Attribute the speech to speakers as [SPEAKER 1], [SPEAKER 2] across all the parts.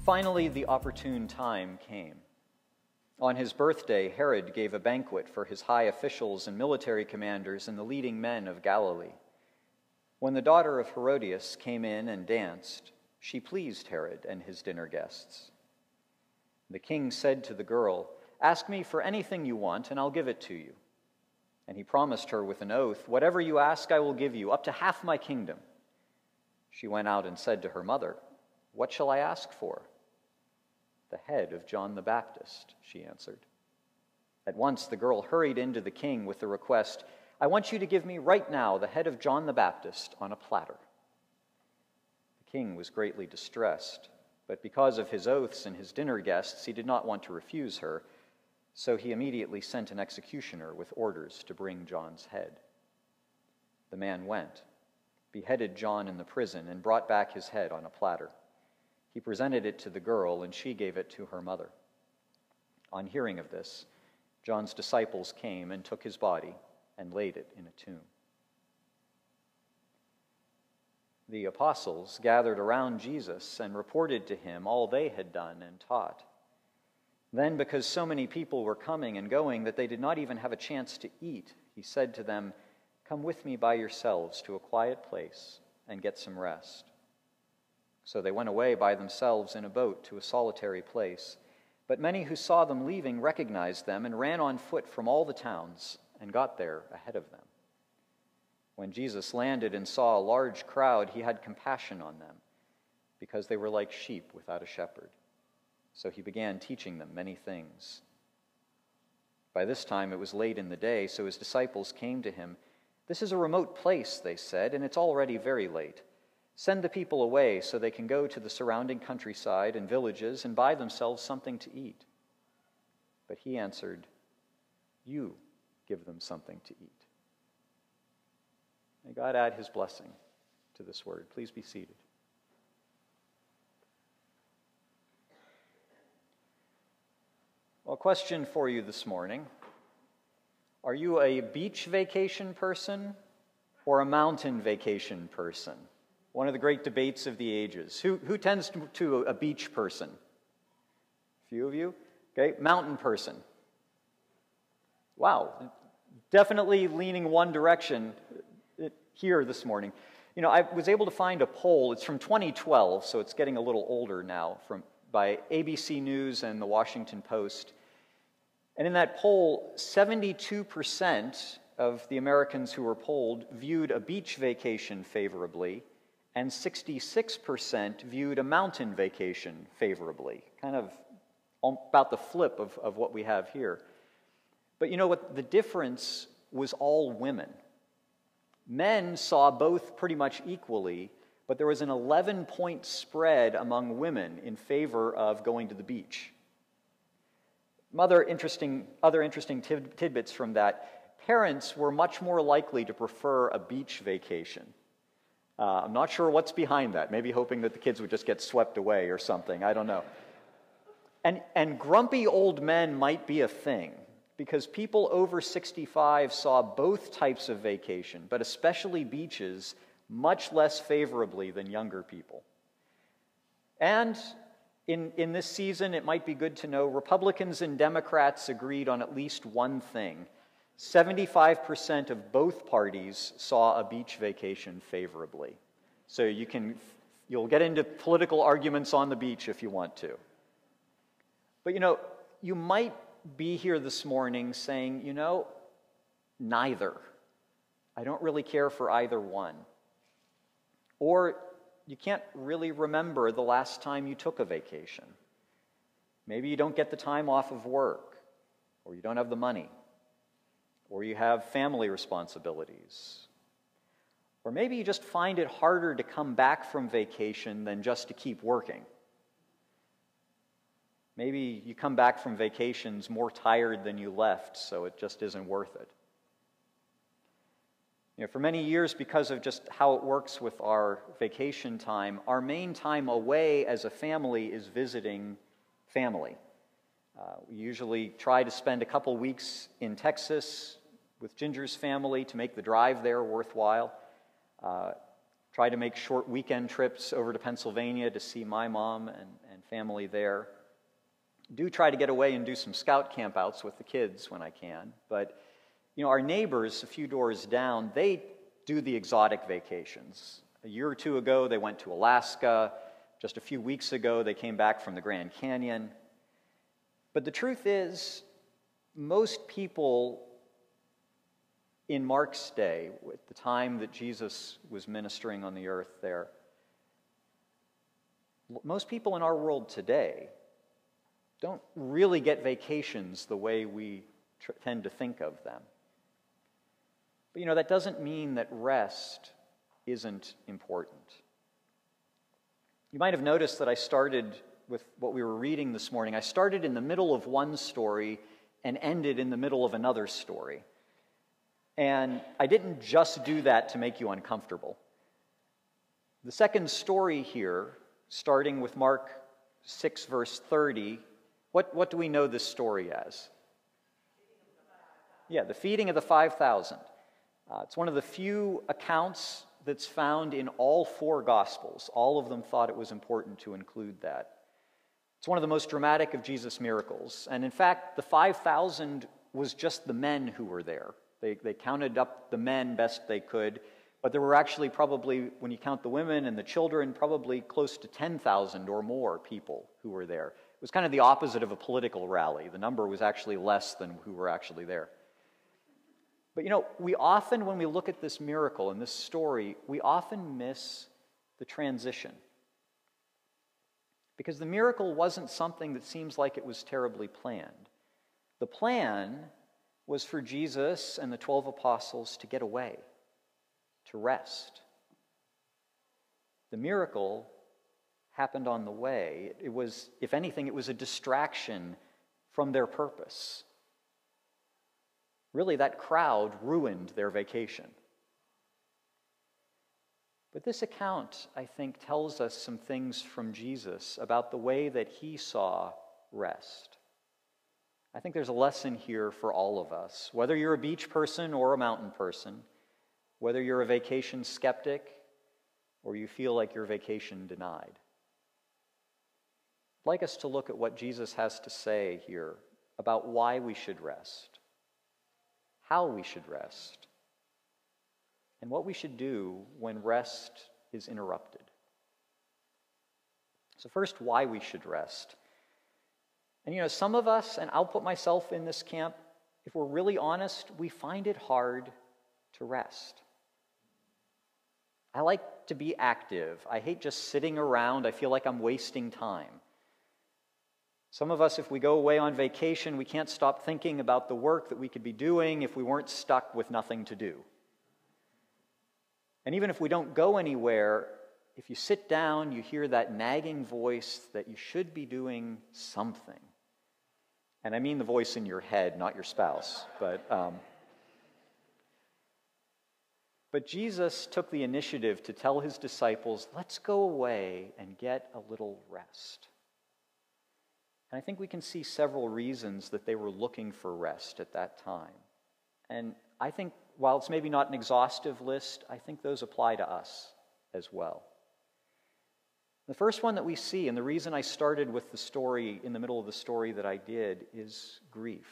[SPEAKER 1] Finally, the opportune time came. On his birthday, Herod gave a banquet for his high officials and military commanders and the leading men of Galilee. When the daughter of Herodias came in and danced, she pleased Herod and his dinner guests. The king said to the girl, "Ask me for anything you want, and I'll give it to you." And he promised her with an oath, "Whatever you ask, I will give you, up to half my kingdom." She went out and said to her mother, "What shall I ask for?" "The head of John the Baptist," she answered. At once the girl hurried into the king with the request, "I want you to give me right now the head of John the Baptist on a platter." The king was greatly distressed, but because of his oaths and his dinner guests, he did not want to refuse her, so he immediately sent an executioner with orders to bring John's head. The man went, beheaded John in the prison, and brought back his head on a platter. He presented it to the girl, and she gave it to her mother. On hearing of this, John's disciples came and took his body and laid it in a tomb. The apostles gathered around Jesus and reported to him all they had done and taught. Then, because so many people were coming and going that they did not even have a chance to eat, he said to them, "Come with me by yourselves to a quiet place and get some rest." So they went away by themselves in a boat to a solitary place. But many who saw them leaving recognized them and ran on foot from all the towns and got there ahead of them. When Jesus landed and saw a large crowd, he had compassion on them, because they were like sheep without a shepherd. So he began teaching them many things. By this time it was late in the day, so his disciples came to him. "This is a remote place," they said, "and it's already very late. Send the people away so they can go to the surrounding countryside and villages and buy themselves something to eat." But he answered, "You give them something to eat." May God add his blessing to this word. Please be seated. Well, a question for you this morning. Are you a beach vacation person or a mountain vacation person? One of the great debates of the ages. Who tends to a beach person? A few of you? Okay, mountain person. Wow, definitely leaning one direction here this morning. You know, I was able to find a poll. It's from 2012, so it's getting a little older now, by ABC News and the Washington Post. And in that poll, 72% of the Americans who were polled viewed a beach vacation favorably, and 66% viewed a mountain vacation favorably, kind of about the flip of what we have here. But you know what? The difference was all women. Men saw both pretty much equally, but there was an 11-point spread among women in favor of going to the beach. Other interesting tidbits from that. Parents were much more likely to prefer a beach vacation. I'm not sure what's behind that. Maybe hoping that the kids would just get swept away or something. I don't know. And grumpy old men might be a thing, because people over 65 saw both types of vacation, but especially beaches, much less favorably than younger people. And in this season, it might be good to know, Republicans and Democrats agreed on at least one thing. 75% of both parties saw a beach vacation favorably. So you'll get into political arguments on the beach if you want to. But you know, you might be here this morning saying, you know, neither. I don't really care for either one. Or you can't really remember the last time you took a vacation. Maybe you don't get the time off of work, or you don't have the money, or you have family responsibilities. Or maybe you just find it harder to come back from vacation than just to keep working. Maybe you come back from vacations more tired than you left, so it just isn't worth it. You know, for many years, because of just how it works with our vacation time, our main time away as a family is visiting family. We usually try to spend a couple weeks in Texas with Ginger's family to make the drive there worthwhile. Try to make short weekend trips over to Pennsylvania to see my mom and family there. Do try to get away and do some scout campouts with the kids when I can. But, our neighbors a few doors down, they do the exotic vacations. A year or two ago, they went to Alaska. Just a few weeks ago, they came back from the Grand Canyon. But the truth is, most people in Mark's day, at the time that Jesus was ministering on the earth there, most people in our world today don't really get vacations the way we tend to think of them. But that doesn't mean that rest isn't important. You might have noticed that I started with what we were reading this morning. I started in the middle of one story and ended in the middle of another story. And I didn't just do that to make you uncomfortable. The second story here, starting with Mark 6, verse 30, what do we know this story as? Yeah, the feeding of the 5,000. It's one of the few accounts that's found in all four Gospels. All of them thought it was important to include that. It's one of the most dramatic of Jesus' miracles. And in fact, the 5,000 was just the men who were there. They counted up the men best they could, but there were actually probably, when you count the women and the children, probably close to 10,000 or more people who were there. It was kind of the opposite of a political rally. The number was actually less than who were actually there. But we often, when we look at this miracle and this story, we often miss the transition. Because the miracle wasn't something that seems like it was terribly planned. The plan was for Jesus and the 12 apostles to get away, to rest. The miracle happened on the way. It was, if anything, it was a distraction from their purpose. Really, that crowd ruined their vacation. But this account, I think, tells us some things from Jesus about the way that he saw rest. I think there's a lesson here for all of us, whether you're a beach person or a mountain person, whether you're a vacation skeptic or you feel like your vacation denied. I'd like us to look at what Jesus has to say here about why we should rest, how we should rest, and what we should do when rest is interrupted. So first, why we should rest. And some of us, and I'll put myself in this camp, if we're really honest, we find it hard to rest. I like to be active. I hate just sitting around. I feel like I'm wasting time. Some of us, if we go away on vacation, we can't stop thinking about the work that we could be doing if we weren't stuck with nothing to do. And even if we don't go anywhere, if you sit down, you hear that nagging voice that you should be doing something. And I mean the voice in your head, not your spouse. But Jesus took the initiative to tell his disciples, let's go away and get a little rest. And I think we can see several reasons that they were looking for rest at that time. And I think, while it's maybe not an exhaustive list, I think those apply to us as well. The first one that we see, and the reason I started with the story in the middle of the story that I did, is grief.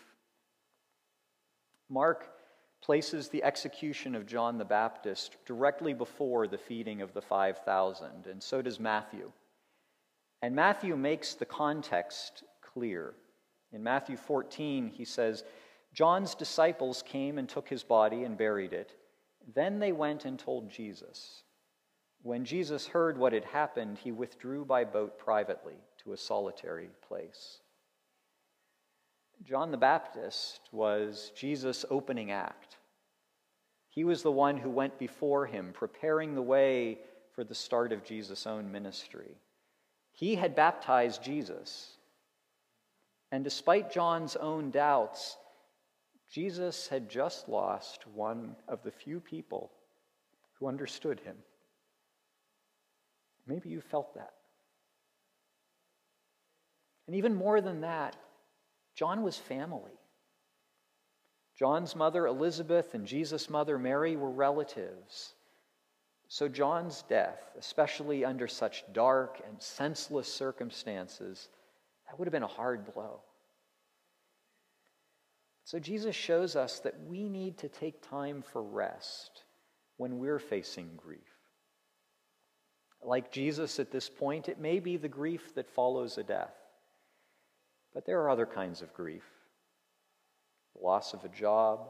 [SPEAKER 1] Mark places the execution of John the Baptist directly before the feeding of the 5,000, and so does Matthew. And Matthew makes the context clear. In Matthew 14, he says, John's disciples came and took his body and buried it. Then they went and told Jesus. When Jesus heard what had happened, he withdrew by boat privately to a solitary place. John the Baptist was Jesus' opening act. He was the one who went before him, preparing the way for the start of Jesus' own ministry. He had baptized Jesus. And despite John's own doubts, Jesus had just lost one of the few people who understood him. Maybe you felt that. And even more than that, John was family. John's mother, Elizabeth, and Jesus' mother, Mary, were relatives. So John's death, especially under such dark and senseless circumstances, that would have been a hard blow. So Jesus shows us that we need to take time for rest when we're facing grief. Like Jesus at this point, it may be the grief that follows a death. But there are other kinds of grief. The loss of a job,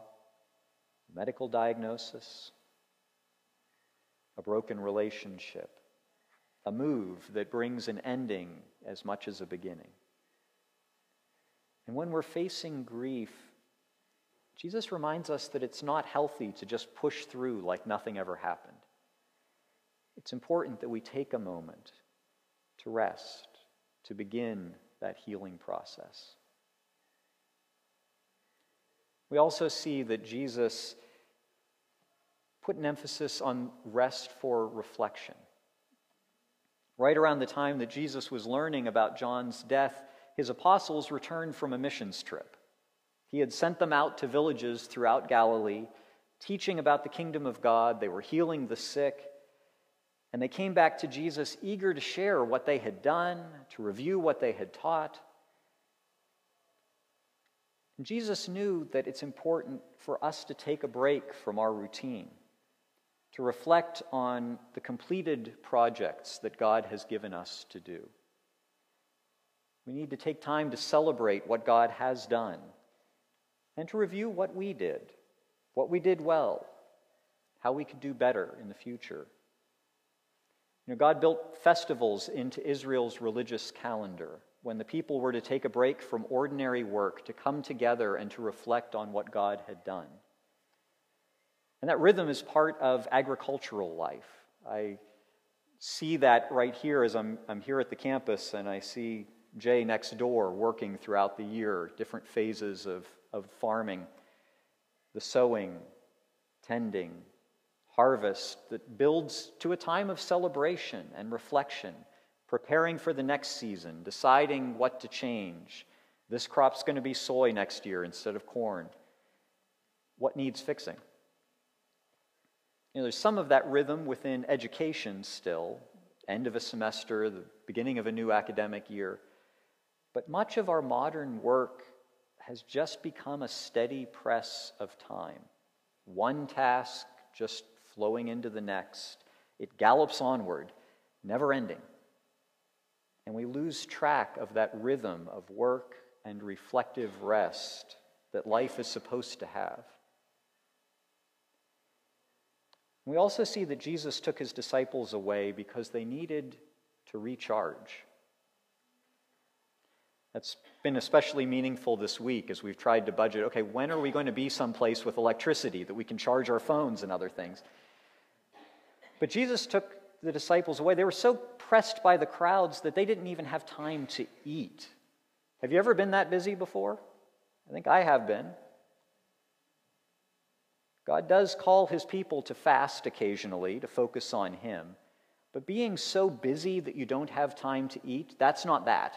[SPEAKER 1] medical diagnosis, a broken relationship, a move that brings an ending as much as a beginning. And when we're facing grief, Jesus reminds us that it's not healthy to just push through like nothing ever happened. It's important that we take a moment to rest, to begin that healing process. We also see that Jesus put an emphasis on rest for reflection. Right around the time that Jesus was learning about John's death, his apostles returned from a missions trip. He had sent them out to villages throughout Galilee, teaching about the kingdom of God. They were healing the sick. And they came back to Jesus eager to share what they had done, to review what they had taught. And Jesus knew that it's important for us to take a break from our routine, to reflect on the completed projects that God has given us to do. We need to take time to celebrate what God has done and to review what we did well, how we could do better in the future. God built festivals into Israel's religious calendar when the people were to take a break from ordinary work, to come together and to reflect on what God had done. And that rhythm is part of agricultural life. I see that right here as I'm here at the campus, and I see Jay next door working throughout the year, different phases of farming, the sowing, tending, harvest that builds to a time of celebration and reflection, preparing for the next season, deciding what to change. This crop's going to be soy next year instead of corn. What needs fixing? There's some of that rhythm within education still, end of a semester, the beginning of a new academic year. But much of our modern work has just become a steady press of time. One task just flowing into the next. It gallops onward, never ending. And we lose track of that rhythm of work and reflective rest that life is supposed to have. We also see that Jesus took his disciples away because they needed to recharge. That's been especially meaningful this week as we've tried to budget, okay, when are we going to be someplace with electricity that we can charge our phones and other things? But Jesus took the disciples away. They were so pressed by the crowds that they didn't even have time to eat. Have you ever been that busy before? I think I have been. God does call his people to fast occasionally, to focus on him. But being so busy that you don't have time to eat, that's not that.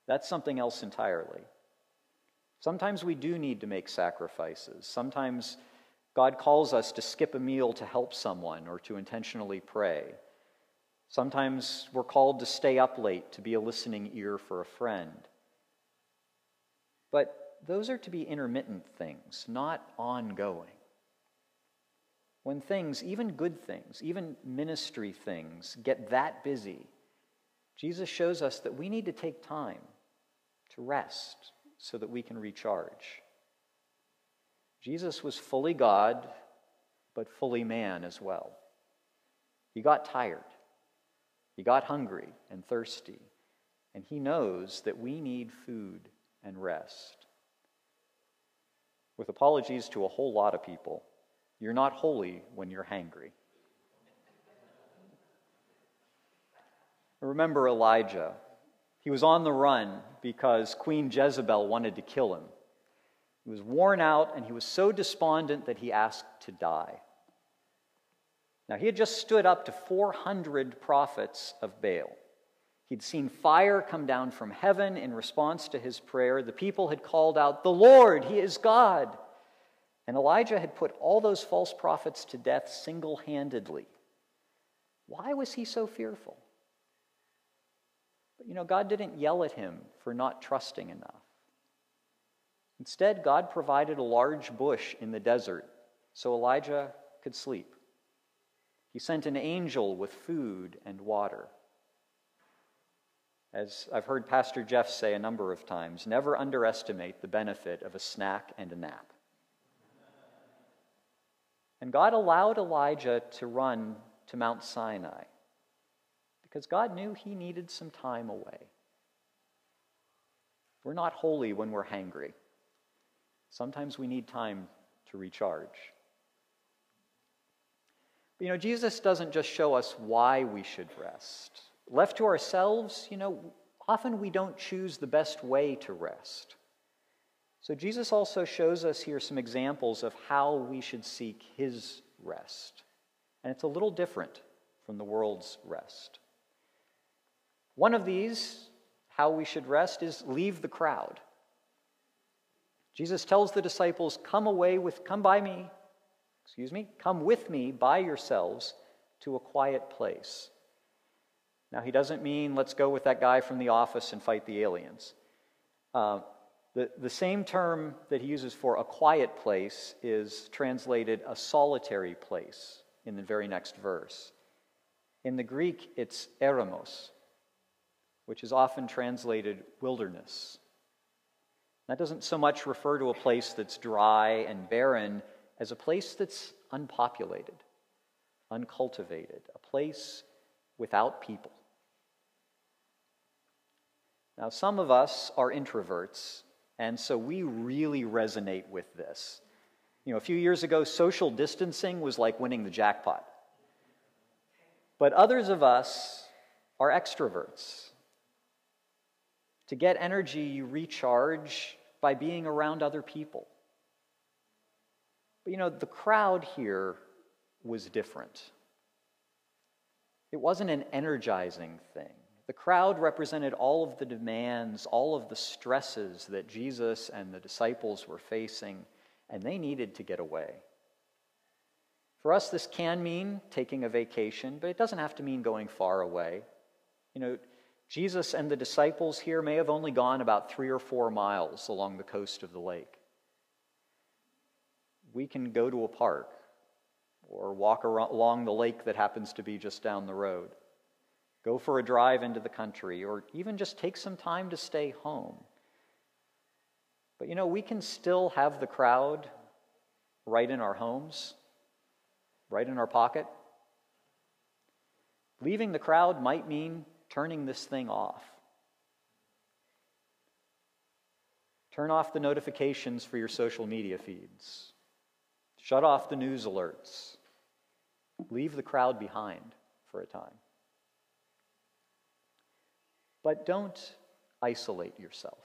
[SPEAKER 1] That's something else entirely. Sometimes we do need to make sacrifices. Sometimes God calls us to skip a meal to help someone or to intentionally pray. Sometimes we're called to stay up late to be a listening ear for a friend. But those are to be intermittent things, not ongoing. When things, even good things, even ministry things, get that busy, Jesus shows us that we need to take time to rest so that we can recharge. Jesus was fully God, but fully man as well. He got tired. He got hungry and thirsty. And he knows that we need food and rest. With apologies to a whole lot of people, you're not holy when you're hangry. Remember Elijah. He was on the run because Queen Jezebel wanted to kill him. He was worn out and he was so despondent that he asked to die. Now, he had just stood up to 400 prophets of Baal. He'd seen fire come down from heaven in response to his prayer. The people had called out, "The Lord, he is God." And Elijah had put all those false prophets to death single-handedly Why was he so fearful? But God didn't yell at him for not trusting enough. Instead, God provided a large bush in the desert so Elijah could sleep. He sent an angel with food and water. As I've heard Pastor Jeff say a number of times, never underestimate the benefit of a snack and a nap. And God allowed Elijah to run to Mount Sinai because God knew he needed some time away. We're not holy when we're hangry. Sometimes we need time to recharge. But Jesus doesn't just show us why we should rest. Left to ourselves, often we don't choose the best way to rest. So Jesus also shows us here some examples of how we should seek his rest. And it's a little different from the world's rest. One of these, how we should rest, is leave the crowd. Jesus tells the disciples, come with me by yourselves to a quiet place. Now, he doesn't mean let's go with that guy from the office and fight the aliens. The same term that he uses for a quiet place is translated a solitary place in the very next verse. In the Greek, it's eremos, which is often translated wilderness. That doesn't so much refer to a place that's dry and barren as a place that's unpopulated, uncultivated, a place without people. Now, some of us are introverts, and so we really resonate with this. A few years ago, social distancing was like winning the jackpot. But others of us are extroverts. To get energy, you recharge by being around other people. But the crowd here was different. It wasn't an energizing thing. The crowd represented all of the demands, all of the stresses that Jesus and the disciples were facing, and they needed to get away. For us, this can mean taking a vacation, but it doesn't have to mean going far away. Jesus and the disciples here may have only gone about 3 or 4 miles along the coast of the lake. We can go to a park or walk along the lake that happens to be just down the road. Go for a drive into the country, or even just take some time to stay home. But we can still have the crowd right in our homes, right in our pocket. Leaving the crowd might mean turning this thing off. Turn off the notifications for your social media feeds. Shut off the news alerts. Leave the crowd behind for a time. But don't isolate yourself.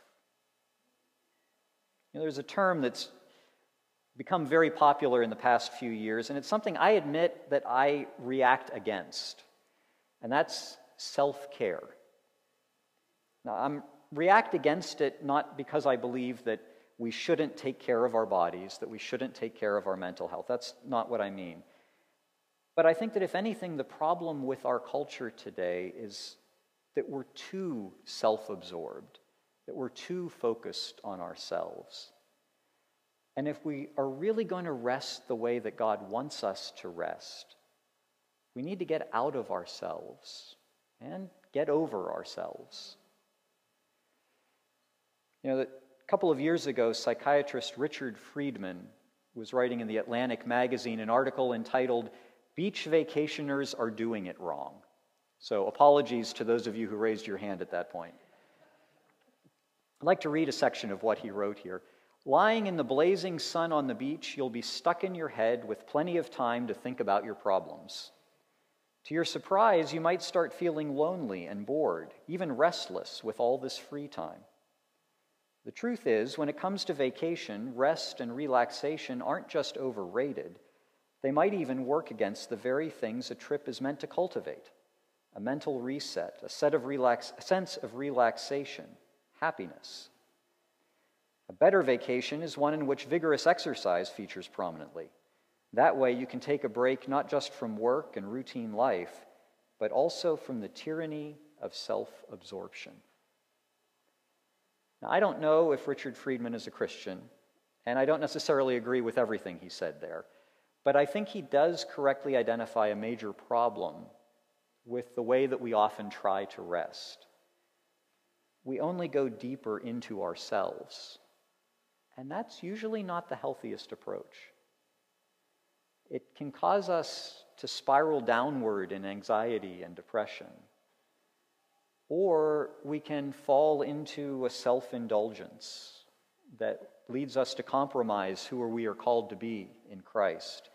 [SPEAKER 1] There's a term that's become very popular in the past few years, and it's something I admit that I react against, and that's self-care. Now, I react against it not because I believe that we shouldn't take care of our bodies, that we shouldn't take care of our mental health. That's not what I mean. But I think that if anything, the problem with our culture today is that we're too self-absorbed, that we're too focused on ourselves. And if we are really going to rest the way that God wants us to rest, we need to get out of ourselves and get over ourselves. A couple of years ago, psychiatrist Richard Friedman was writing in the Atlantic magazine an article entitled, "Beach Vacationers Are Doing It Wrong." So apologies to those of you who raised your hand at that point. I'd like to read a section of what he wrote here. Lying in the blazing sun on the beach, you'll be stuck in your head with plenty of time to think about your problems. To your surprise, you might start feeling lonely and bored, even restless with all this free time. The truth is, when it comes to vacation, rest and relaxation aren't just overrated. They might even work against the very things a trip is meant to cultivate. A mental reset, a sense of relaxation, happiness. A better vacation is one in which vigorous exercise features prominently. That way you can take a break not just from work and routine life, but also from the tyranny of self-absorption. Now, I don't know if Richard Friedman is a Christian, and I don't necessarily agree with everything he said there, but I think he does correctly identify a major problem with the way that we often try to rest. We only go deeper into ourselves, and that's usually not the healthiest approach. It can cause us to spiral downward in anxiety and depression, or we can fall into a self-indulgence that leads us to compromise who we are called to be in Christ.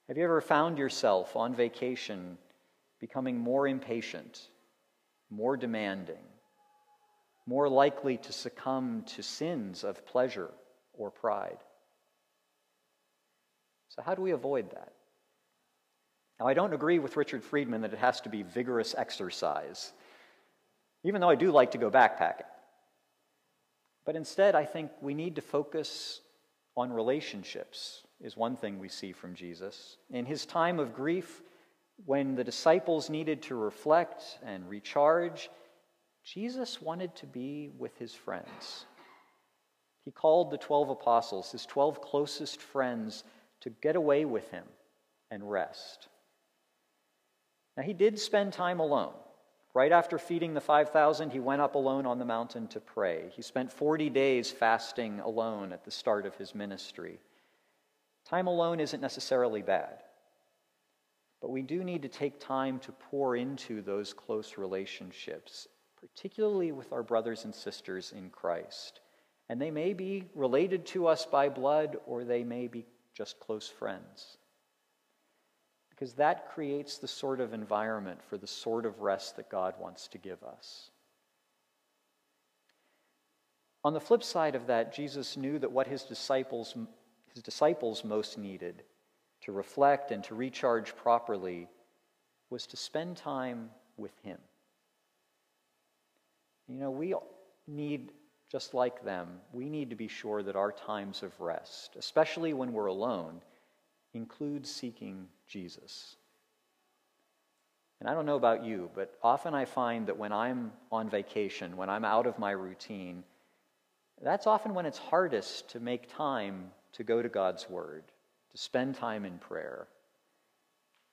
[SPEAKER 1] Have you ever found yourself on vacation becoming more impatient, more demanding, more likely to succumb to sins of pleasure or pride? So how do we avoid that? Now, I don't agree with Richard Friedman that it has to be vigorous exercise, even though I do like to go backpacking. But instead, I think we need to focus on relationships, is one thing we see from Jesus. In his time of grief, when the disciples needed to reflect and recharge, Jesus wanted to be with his friends. He called the 12 apostles, his 12 closest friends, to get away with him and rest. Now, he did spend time alone. Right after feeding the 5,000, he went up alone on the mountain to pray. He spent 40 days fasting alone at the start of his ministry. Time alone isn't necessarily bad, but we do need to take time to pour into those close relationships, particularly with our brothers and sisters in Christ. And they may be related to us by blood, or they may be just close friends. Because that creates the sort of environment for the sort of rest that God wants to give us. On the flip side of that, Jesus knew that what his disciples most needed to reflect and to recharge properly was to spend time with him. You know, we need, just like them, we need to be sure that our times of rest, especially when we're alone, includes seeking Jesus. And I don't know about you, but often I find that when I'm on vacation, when I'm out of my routine, that's often when it's hardest to make time to go to God's Word, to spend time in prayer.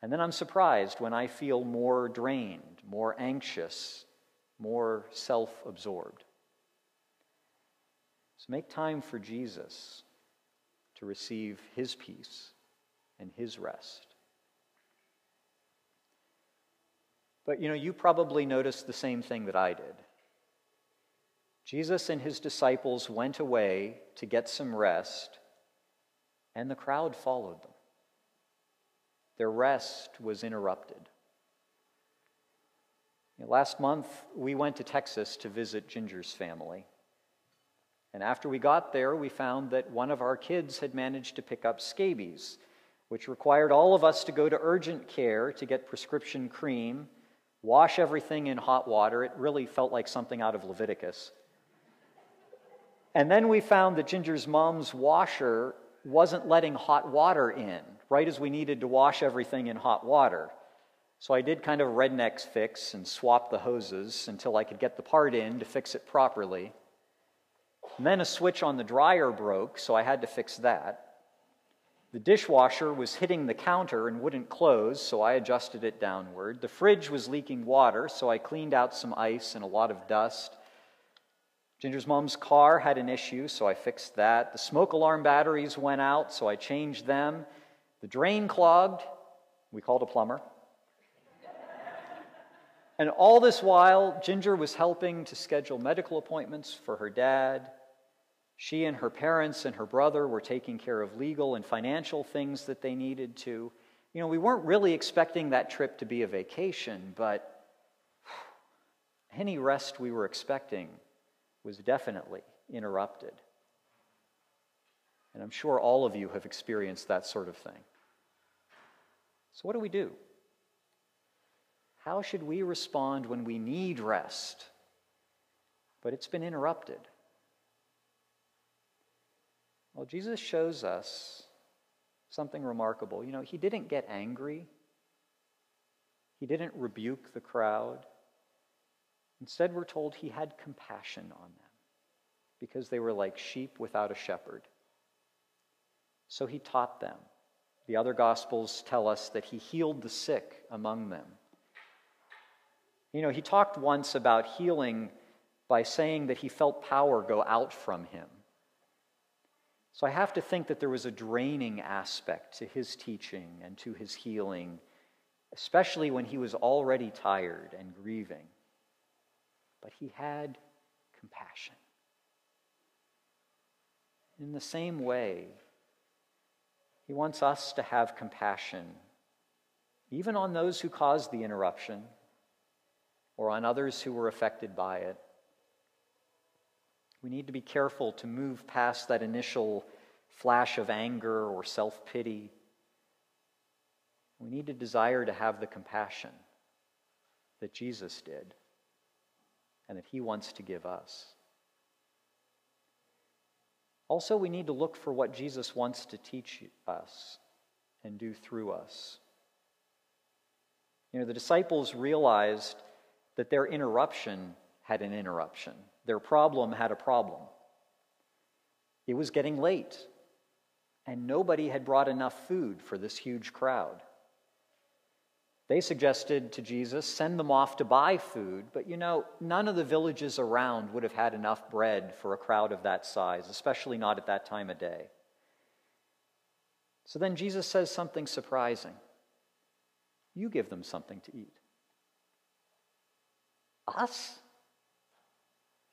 [SPEAKER 1] And then I'm surprised when I feel more drained, more anxious, more self-absorbed. So make time for Jesus to receive his peace and his rest. But you probably noticed the same thing that I did. Jesus and his disciples went away to get some rest, and the crowd followed them. Their rest was interrupted. Last month, we went to Texas to visit Ginger's family. And after we got there, we found that one of our kids had managed to pick up scabies, which required all of us to go to urgent care to get prescription cream, wash everything in hot water. It really felt like something out of Leviticus. And then we found that Ginger's mom's washer wasn't letting hot water in, right as we needed to wash everything in hot water. So I did kind of redneck fix and swap the hoses until I could get the part in to fix it properly. And then a switch on the dryer broke, so I had to fix that. The dishwasher was hitting the counter and wouldn't close, so I adjusted it downward. The fridge was leaking water, so I cleaned out some ice and a lot of dust. Ginger's mom's car had an issue, so I fixed that. The smoke alarm batteries went out, so I changed them. The drain clogged. We called a plumber. And all this while, Ginger was helping to schedule medical appointments for her dad. She and her parents and her brother were taking care of legal and financial things that they needed to. We weren't really expecting that trip to be a vacation, but any rest we were expecting was definitely interrupted. And I'm sure all of you have experienced that sort of thing. So what do we do? How should we respond when we need rest, but it's been interrupted? Well, Jesus shows us something remarkable. He didn't get angry. He didn't rebuke the crowd. Instead, we're told he had compassion on them because they were like sheep without a shepherd. So he taught them. The other Gospels tell us that he healed the sick among them. He talked once about healing by saying that he felt power go out from him. So I have to think that there was a draining aspect to his teaching and to his healing, especially when he was already tired and grieving. But he had compassion. In the same way, he wants us to have compassion, even on those who caused the interruption or on others who were affected by it. We need to be careful to move past that initial flash of anger or self-pity. We need to desire to have the compassion that Jesus did and that he wants to give us. Also, we need to look for what Jesus wants to teach us and do through us. The disciples realized that their interruption had an interruption. Their problem had a problem. It was getting late, and nobody had brought enough food for this huge crowd. They suggested to Jesus, send them off to buy food, but none of the villages around would have had enough bread for a crowd of that size, especially not at that time of day. So then Jesus says something surprising. You give them something to eat. Us?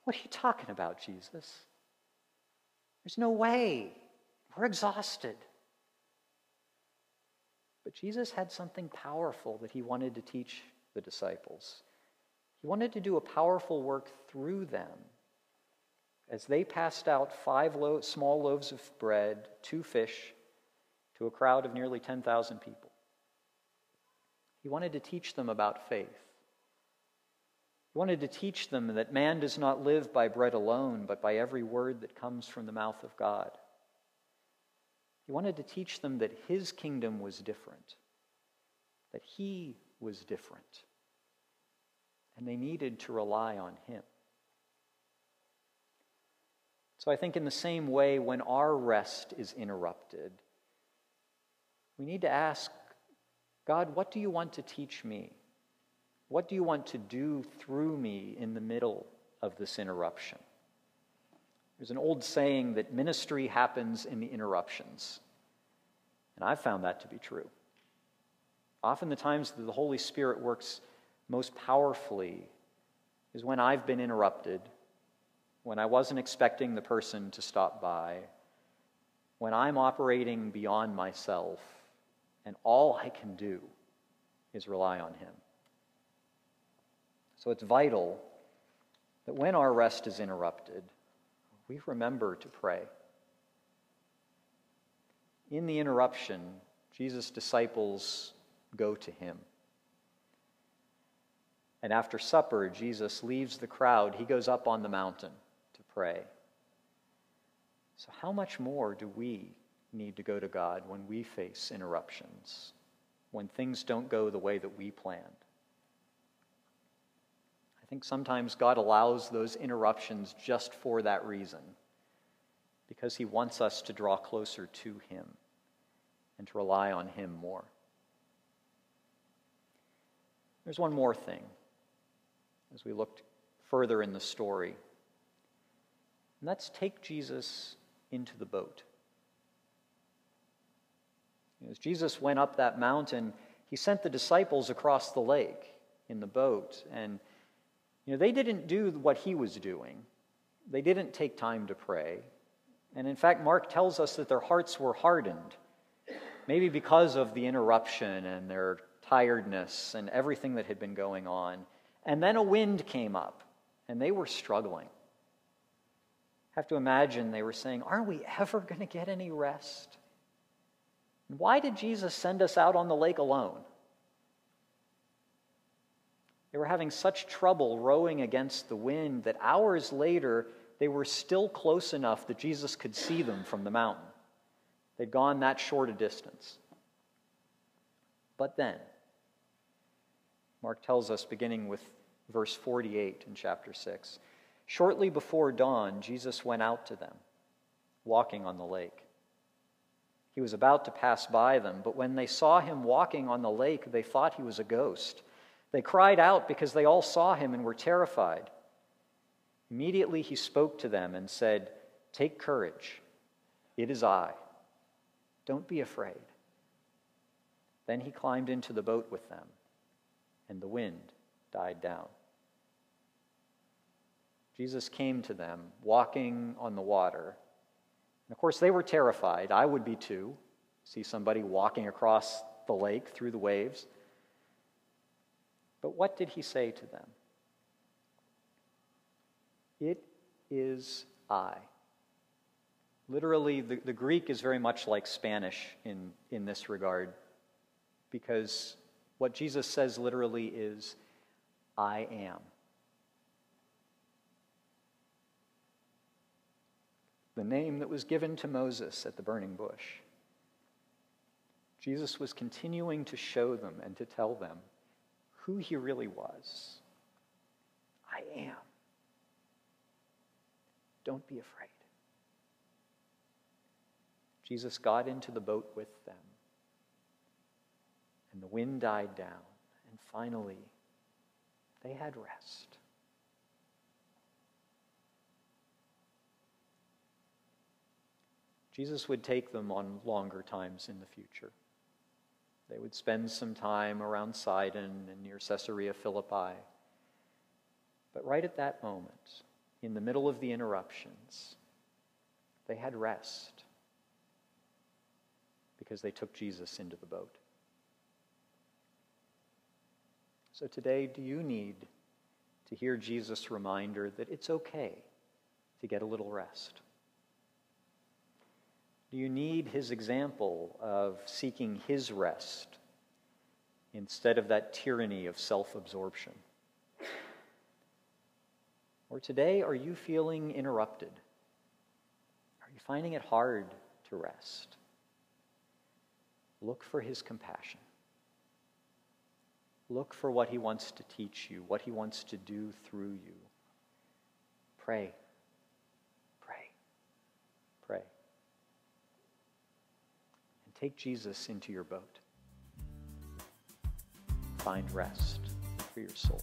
[SPEAKER 1] What are you talking about, Jesus? There's no way. We're exhausted. But Jesus had something powerful that he wanted to teach the disciples. He wanted to do a powerful work through them as they passed out 5 small loaves of bread, 2 fish, to a crowd of nearly 10,000 people. He wanted to teach them about faith. He wanted to teach them that man does not live by bread alone, but by every word that comes from the mouth of God. He wanted to teach them that his kingdom was different, that he was different, and they needed to rely on him. So I think in the same way, when our rest is interrupted, we need to ask, God, what do you want to teach me? What do you want to do through me in the middle of this interruption? There's an old saying that ministry happens in the interruptions. And I've found that to be true. Often the times that the Holy Spirit works most powerfully is when I've been interrupted, when I wasn't expecting the person to stop by, when I'm operating beyond myself, and all I can do is rely on him. So it's vital that when our rest is interrupted, we remember to pray. In the interruption, Jesus' disciples go to him. And after supper, Jesus leaves the crowd. He goes up on the mountain to pray. So how much more do we need to go to God when we face interruptions, when things don't go the way that we planned? I think sometimes God allows those interruptions just for that reason, because he wants us to draw closer to him and to rely on him more. There's one more thing as we looked further in the story, and that's take Jesus into the boat. As Jesus went up that mountain, he sent the disciples across the lake in the boat, and they didn't do what he was doing. They didn't take time to pray. And in fact, Mark tells us that their hearts were hardened, maybe because of the interruption and their tiredness and everything that had been going on. And then a wind came up, and they were struggling. I have to imagine they were saying, aren't we ever going to get any rest? And why did Jesus send us out on the lake alone? They were having such trouble rowing against the wind that hours later, they were still close enough that Jesus could see them from the mountain. They'd gone that short a distance. But then, Mark tells us, beginning with verse 48 in chapter 6, "Shortly before dawn, Jesus went out to them, walking on the lake. He was about to pass by them, but when they saw him walking on the lake, they thought he was a ghost. They cried out because they all saw him and were terrified. Immediately he spoke to them and said, 'Take courage, it is I. Don't be afraid.' Then he climbed into the boat with them, and the wind died down." Jesus came to them, walking on the water. And of course, they were terrified. I would be too. See somebody walking across the lake through the waves. But what did he say to them? "It is I." Literally, the Greek is very much like Spanish in this regard, because what Jesus says literally is, "I am." The name that was given to Moses at the burning bush. Jesus was continuing to show them and to tell them who he really was. I am. Don't be afraid. Jesus got into the boat with them, and the wind died down, and finally, they had rest. Jesus would take them on longer times in the future. They would spend some time around Sidon and near Caesarea Philippi. But right at that moment, in the middle of the interruptions, they had rest because they took Jesus into the boat. So today, do you need to hear Jesus' reminder that it's okay to get a little rest? Do you need his example of seeking his rest instead of that tyranny of self-absorption? Or today, are you feeling interrupted? Are you finding it hard to rest? Look for his compassion. Look for what he wants to teach you, what he wants to do through you. Pray, pray, pray. And take Jesus into your boat. Find rest for your soul.